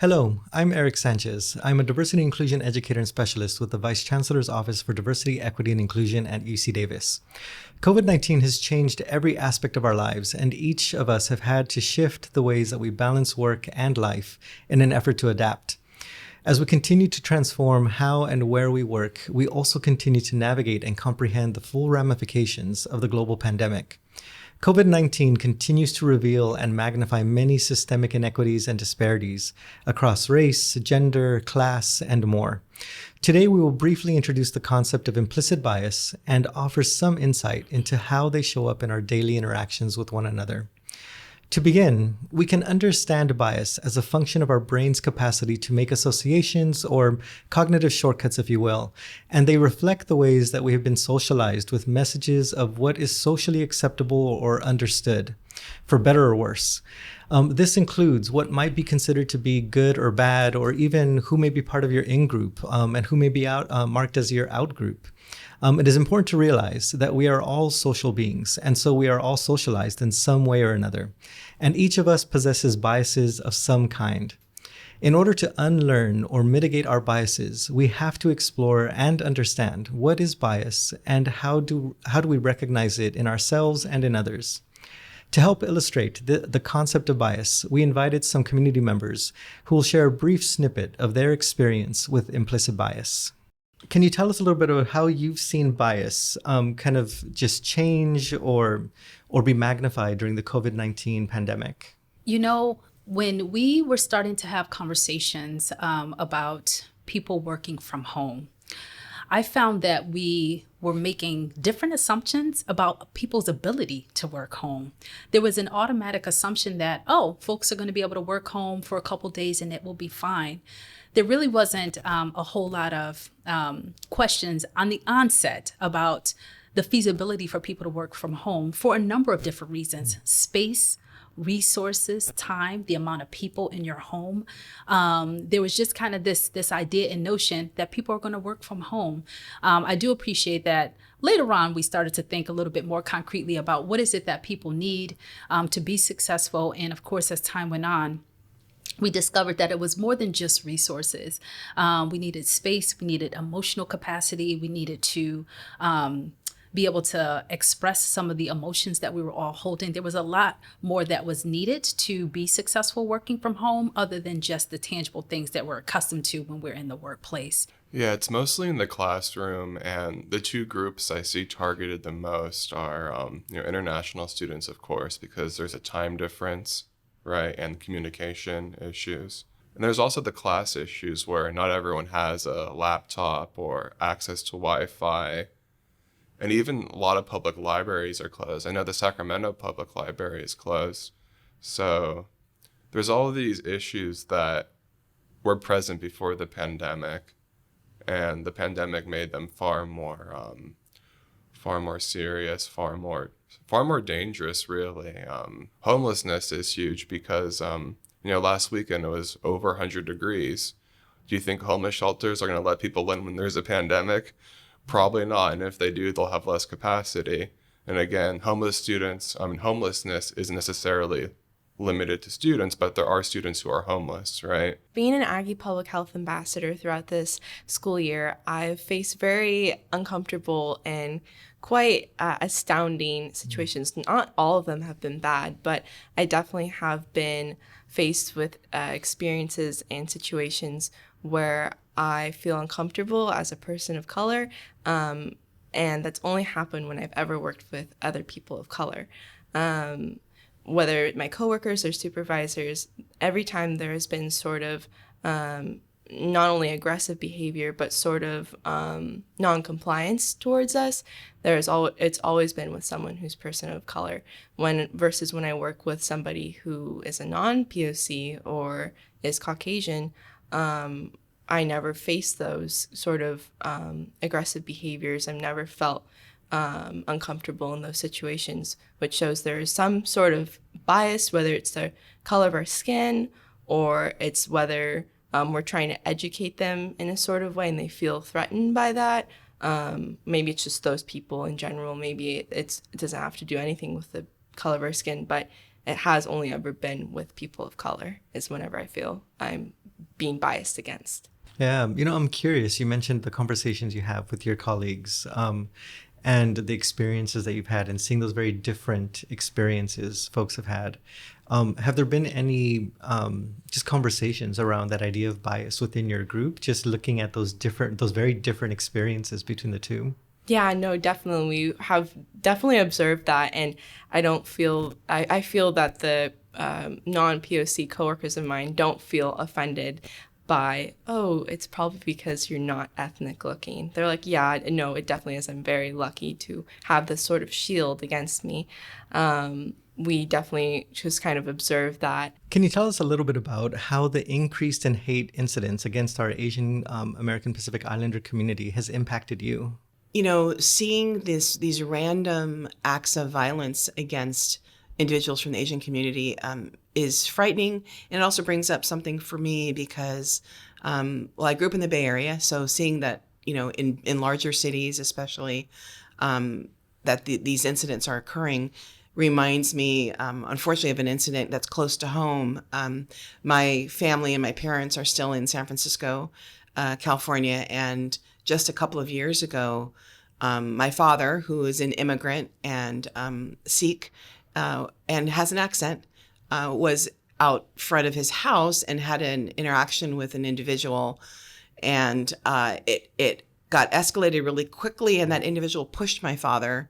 Hello, I'm Eric Sanchez. I'm a diversity inclusion educator and specialist with the Vice Chancellor's Office for Diversity, Equity, and Inclusion at UC Davis. COVID-19 has changed every aspect of our lives, and each of us have had to shift the ways that we balance work and life in an effort to adapt. As we continue to transform how and where we work, we also continue to navigate and comprehend the full ramifications of the global pandemic. COVID-19 continues to reveal and magnify many systemic inequities and disparities across race, gender, class, and more. Today, we will briefly introduce the concept of implicit bias and offer some insight into how they show up in our daily interactions with one another. To begin, we can understand bias as a function of our brain's capacity to make associations or cognitive shortcuts, if you will, and they reflect the ways that we have been socialized with messages of what is socially acceptable or understood, for better or worse. This includes what might be considered to be good or bad, or even who may be part of your in-group and who may be marked as your out-group. It is important to realize that we are all social beings, and so we are all socialized in some way or another, and each of us possesses biases of some kind. In order to unlearn or mitigate our biases, we have to explore and understand what is bias and how do we recognize it in ourselves and in others. To help illustrate the concept of bias, we invited some community members who will share a brief snippet of their experience with implicit bias. Can you tell us a little bit about how you've seen bias kind of just change or be magnified during the COVID-19 pandemic? You know, when we were starting to have conversations about people working from home, I found that we were making different assumptions about people's ability to work home. There was an automatic assumption that, folks are going to be able to work home for a couple days and it will be fine. There really wasn't a whole lot of questions on the onset about the feasibility for people to work from home for a number of different reasons: space, resources, time, the amount of people in your home. There was just kind of this idea and notion that people are going to work from home. I do appreciate that later on we started to think a little bit more concretely about what is it that people need to be successful. And of course, as time went on, we discovered that it was more than just resources. We needed space, we needed emotional capacity, we needed to be able to express some of the emotions that we were all holding. There was a lot more that was needed to be successful working from home, other than just the tangible things that we're accustomed to when we're in the workplace. Yeah, it's mostly in the classroom, and the two groups I see targeted the most are international students, of course, because there's a time difference, right, and communication issues. And there's also the class issues where not everyone has a laptop or access to Wi-Fi. And even a lot of public libraries are closed. I know the Sacramento Public Library is closed. So there's all of these issues that were present before the pandemic, and the pandemic made them far more serious, far more dangerous, really. Homelessness is huge because, last weekend it was over 100 degrees. Do you think homeless shelters are going to let people in when there's a pandemic? Probably not. And if they do, they'll have less capacity. And again, homelessness isn't necessarily limited to students, but there are students who are homeless, right? Being an Aggie Public Health Ambassador throughout this school year, I've faced very uncomfortable and quite astounding situations. Not all of them have been bad, but I definitely have been faced with experiences and situations where I feel uncomfortable as a person of color, and that's only happened when I've ever worked with other people of color. Whether my coworkers or supervisors, every time there has been sort of not only aggressive behavior, but sort of non-compliance towards us, it's always been with someone who's person of color. Versus when I work with somebody who is a non-POC or is Caucasian, I never faced those sort of aggressive behaviors. I've never felt uncomfortable in those situations, which shows there is some sort of bias, whether it's the color of our skin or it's whether we're trying to educate them in a sort of way and they feel threatened by that. Maybe it's just those people in general. Maybe it doesn't have to do anything with the color of our skin, but it has only ever been with people of color is whenever I feel I'm being biased against. Yeah, I'm curious. You mentioned the conversations you have with your colleagues, and the experiences that you've had, and seeing those very different experiences folks have had. Have there been any just conversations around that idea of bias within your group? Just looking at those very different experiences between the two. Yeah, no, definitely. We have definitely observed that. And I feel that the non-POC coworkers of mine don't feel offended by, oh, it's probably because you're not ethnic looking. They're like, yeah, no, it definitely is. I'm very lucky to have this sort of shield against me. We definitely just kind of observe that. Can you tell us a little bit about how the increase in hate incidents against our Asian American Pacific Islander community has impacted you? Seeing these random acts of violence against individuals from the Asian community is frightening. And it also brings up something for me because, I grew up in the Bay Area. So seeing that, in larger cities, especially, that these incidents are occurring reminds me, unfortunately, of an incident that's close to home. My family and my parents are still in San Francisco, California. And just a couple of years ago, my father, who is an immigrant and Sikh, and has an accent, was out front of his house and had an interaction with an individual, and it got escalated really quickly, and that individual pushed my father,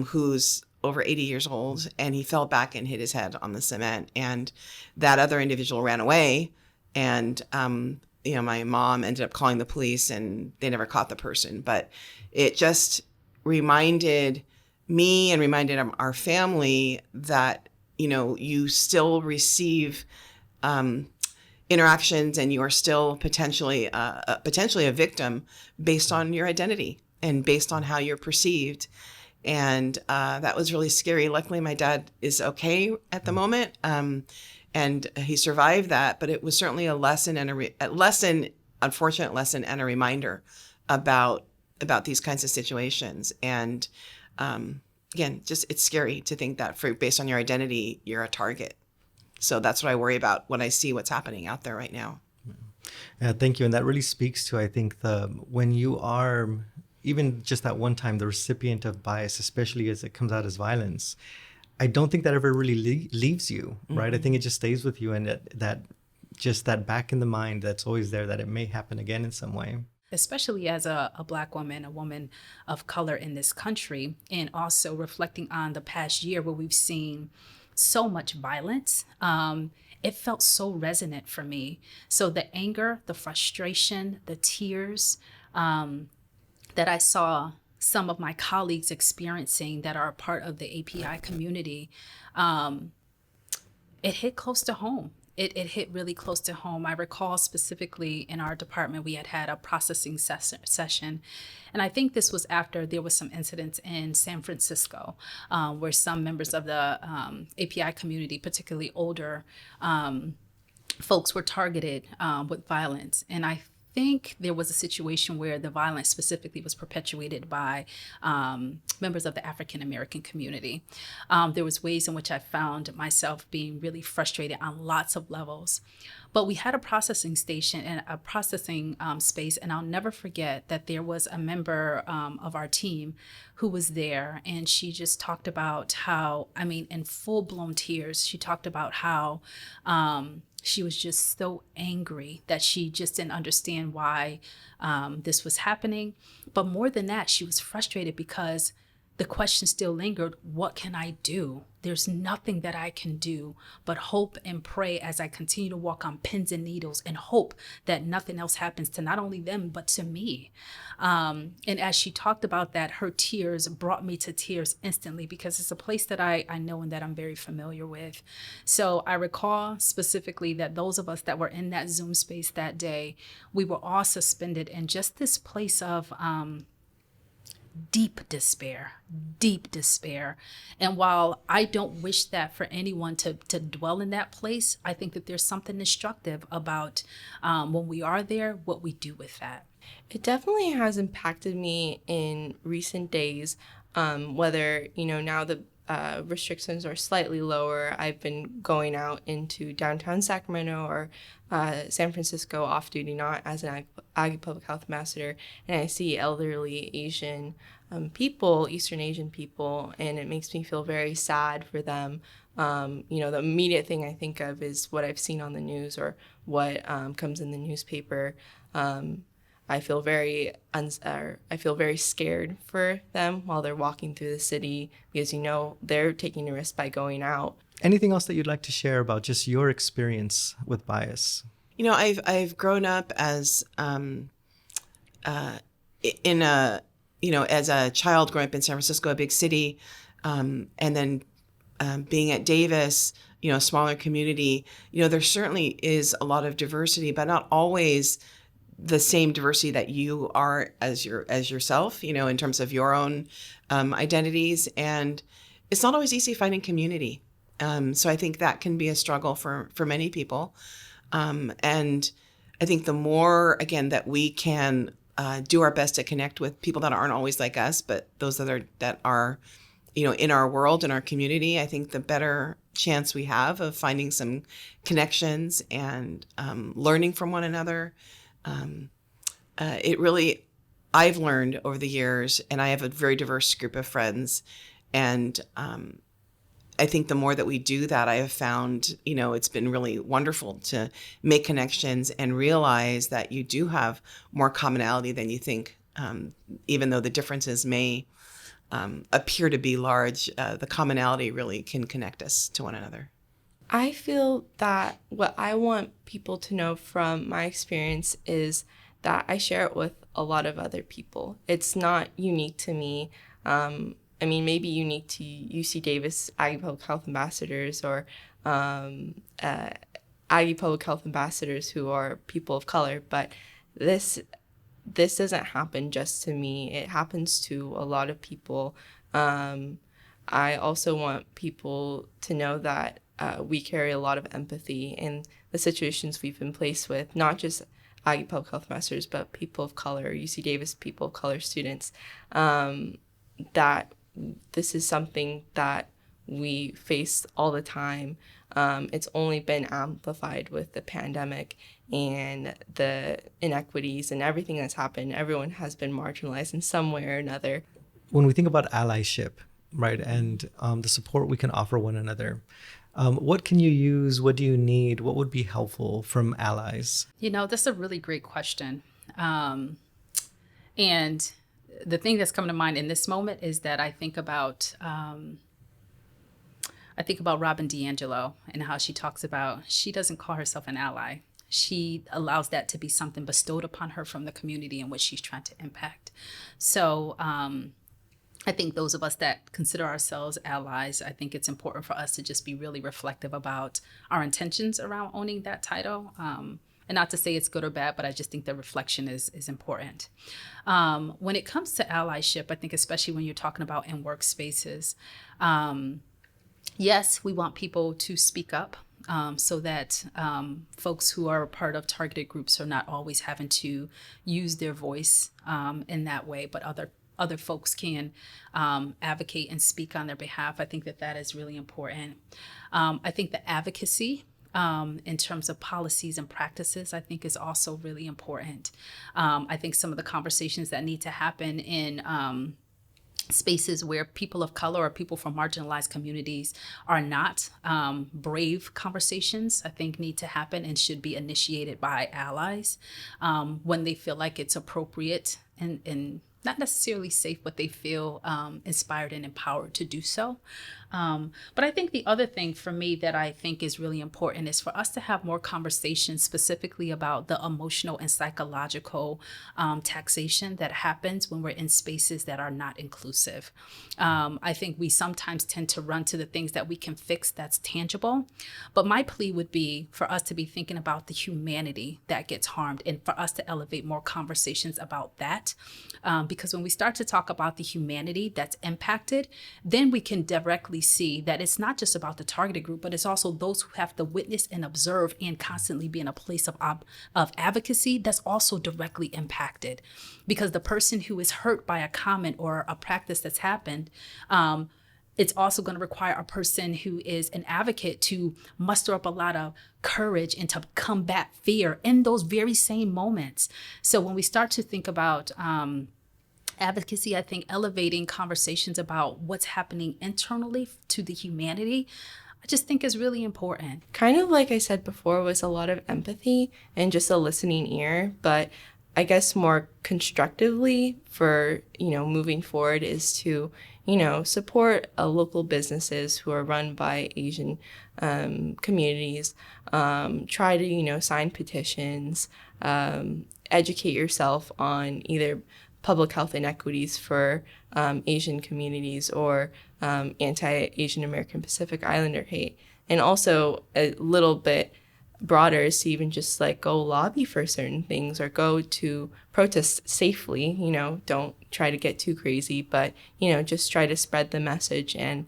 who's over 80 years old, and he fell back and hit his head on the cement, and that other individual ran away, and my mom ended up calling the police, and they never caught the person. But it just reminded me and reminded our family that, you still receive interactions, and you are still potentially a victim based on your identity and based on how you're perceived. And that was really scary. Luckily, my dad is okay at the moment. And he survived that, but it was certainly a lesson and unfortunate lesson and a reminder about these kinds of situations. And again, just it's scary to think that based on your identity, you're a target. So that's what I worry about when I see what's happening out there right now. Yeah, thank you. And that really speaks to, I think, when you are even just that one time the recipient of bias, especially as it comes out as violence, I don't think that ever really leaves you, right? Mm-hmm. I think it just stays with you, and that back in the mind that's always there, that it may happen again in some way. Especially as a Black woman, a woman of color in this country, and also reflecting on the past year where we've seen so much violence, it felt so resonant for me. So the anger, the frustration, the tears that I saw some of my colleagues experiencing that are a part of the API community, it hit close to home. It hit really close to home. I recall specifically in our department, we had a processing session. And I think this was after there was some incidents in San Francisco where some members of the API community, particularly older folks, were targeted with violence. And I think there was a situation where the violence specifically was perpetuated by members of the African American community. There was ways in which I found myself being really frustrated on lots of levels. But we had a processing station and a processing space, and I'll never forget that there was a member of our team who was there, and she just talked about how, in full-blown tears, she talked about how she was just so angry that she just didn't understand why this was happening. But more than that, she was frustrated because the question still lingered, what can I do? There's nothing that I can do but hope and pray as I continue to walk on pins and needles and hope that nothing else happens to not only them, but to me. And as she talked about that, her tears brought me to tears instantly because it's a place that I know and that I'm very familiar with. So I recall specifically that those of us that were in that Zoom space that day, we were all suspended in just this place of deep despair. And while I don't wish that for anyone to dwell in that place, I think that there's something instructive about when we are there, what we do with that. It definitely has impacted me in recent days, whether, now restrictions are slightly lower, I've been going out into downtown Sacramento or San Francisco off duty, not as an Aggie Public Health Ambassador, and I see elderly Asian people, Eastern Asian people, and it makes me feel very sad for them. The immediate thing I think of is what I've seen on the news or what comes in the newspaper. I feel very scared for them while they're walking through the city because they're taking a risk by going out. Anything else that you'd like to share about just your experience with bias? I've grown up as as a child growing up in San Francisco, a big city, and then being at Davis, a smaller community. There certainly is a lot of diversity, but not always the same diversity that you are as yourself, in terms of your own identities. And it's not always easy finding community. So I think that can be a struggle for many people. And I think the more, again, that we can do our best to connect with people that aren't always like us, but those that are in our world, in our community, I think the better chance we have of finding some connections and learning from one another. I've learned over the years, and I have a very diverse group of friends, and I think the more that we do that, I have found, it's been really wonderful to make connections and realize that you do have more commonality than you think. Even though the differences may appear to be large, the commonality really can connect us to one another. I feel that what I want people to know from my experience is that I share it with a lot of other people. It's not unique to me. Maybe unique to UC Davis Aggie Public Health Ambassadors or Aggie Public Health Ambassadors who are people of color, but this doesn't happen just to me. It happens to a lot of people. I also want people to know that we carry a lot of empathy in the situations we've been placed with, not just Aggie Public Health Ambassadors, but people of color, UC Davis people of color students, that this is something that we face all the time. It's only been amplified with the pandemic and the inequities and everything that's happened. Everyone has been marginalized in some way or another. When we think about allyship, right, and the support we can offer one another, what can you use? What do you need? What would be helpful from allies? That's a really great question. And the thing that's coming to mind in this moment is that I think about Robin DiAngelo and how she talks about she doesn't call herself an ally. She allows that to be something bestowed upon her from the community in which she's trying to impact. So I think those of us that consider ourselves allies, I think it's important for us to just be really reflective about our intentions around owning that title. And not to say it's good or bad, but I just think the reflection is important. When it comes to allyship, I think especially when you're talking about in workspaces, yes, we want people to speak up so that folks who are a part of targeted groups are not always having to use their voice in that way, but other folks can advocate and speak on their behalf. I think that is really important. I think the advocacy in terms of policies and practices, I think is also really important. I think some of the conversations that need to happen in spaces where people of color or people from marginalized communities are not brave conversations, I think need to happen and should be initiated by allies when they feel like it's appropriate and not necessarily safe, but they feel inspired and empowered to do so. But I think the other thing for me that I think is really important is for us to have more conversations specifically about the emotional and psychological taxation that happens when we're in spaces that are not inclusive. I think we sometimes tend to run to the things that we can fix that's tangible. But my plea would be for us to be thinking about the humanity that gets harmed and for us to elevate more conversations about that. Because when we start to talk about the humanity that's impacted, then we can directly see that it's not just about the targeted group, but it's also those who have to witness and observe and constantly be in a place of advocacy that's also directly impacted. Because the person who is hurt by a comment or a practice that's happened it's also going to require a person who is an advocate to muster up a lot of courage and to combat fear in those very same moments. So when we start to think about advocacy, I think elevating conversations about what's happening internally to the humanity, I just think is really important. Kind of like I said before, was a lot of empathy and just a listening ear, but I guess more constructively for, moving forward is to, support local businesses who are run by Asian communities, try to, sign petitions, educate yourself on either public health inequities for Asian communities or anti-Asian American Pacific Islander hate. And also a little bit broader is to even just like go lobby for certain things or go to protest safely, don't try to get too crazy, but, just try to spread the message and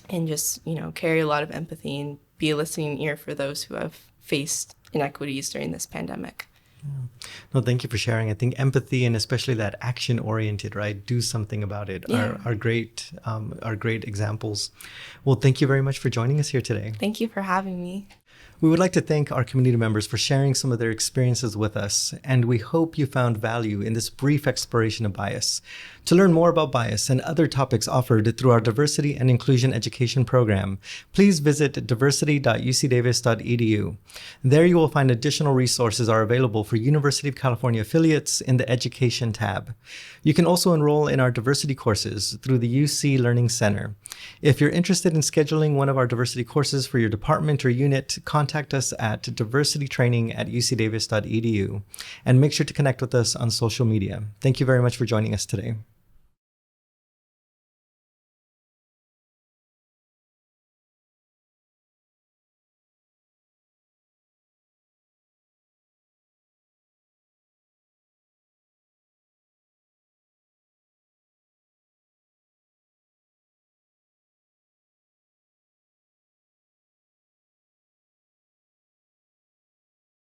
just, carry a lot of empathy and be a listening ear for those who have faced inequities during this pandemic. No, thank you for sharing. I think empathy and especially that action oriented, right? Do something about it are great examples. Well, thank you very much for joining us here today. Thank you for having me. We would like to thank our community members for sharing some of their experiences with us, and we hope you found value in this brief exploration of bias. To learn more about bias and other topics offered through our Diversity and Inclusion Education program, please visit diversity.ucdavis.edu. There you will find additional resources are available for University of California affiliates in the Education tab. You can also enroll in our diversity courses through the UC Learning Center. If you're interested in scheduling one of our diversity courses for your department or unit, contact us at diversitytraining@ucdavis.edu and make sure to connect with us on social media. Thank you very much for joining us today.